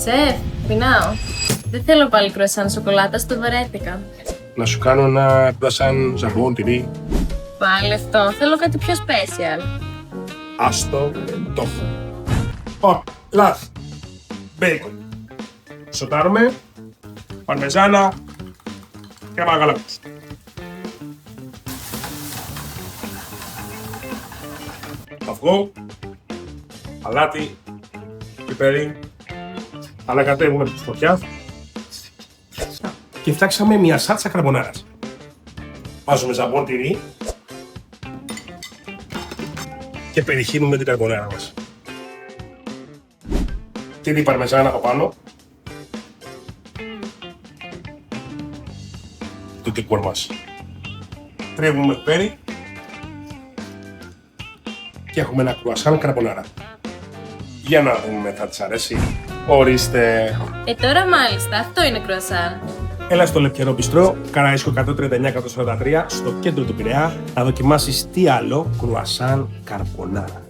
Σεφ, πεινάω. Δεν θέλω πάλι κρουασάν σοκολάτα, το βαρέθηκα. Να σου κάνω ένα κρουασάν ζαμπόν τυρί. Πάλι αυτό, θέλω κάτι πιο special. Άστο, το έχω. Λάθη. Μπέικον. Σοτάρουμε. Παρμεζάνα. Και μαγαλάκους. Αυγό. Αλάτι. Πιπέρι. Ανακατεύουμε τη φωτιά. Και φτιάξαμε μια σάλτσα καρμπονάρας. Βάζουμε ζαμπόν τυρί. Και περιχύνουμε την καρμπονάρα μας. Τυρί παρμεζάνα από πάνω. Το τεκόρ μας. Τρίβουμε πιπέρι. Και έχουμε ένα κρουασάν καρμπονάρα. Για να δούμε, θα της αρέσει. Ορίστε. Τώρα μάλιστα, αυτό είναι κρουασάν. Έλα στο Λεπιανό Μπιστρό, Καραΐσκο 139-143, στο κέντρο του Πειραιά, να δοκιμάσεις τι άλλο κρουασάν καρμπονάρα.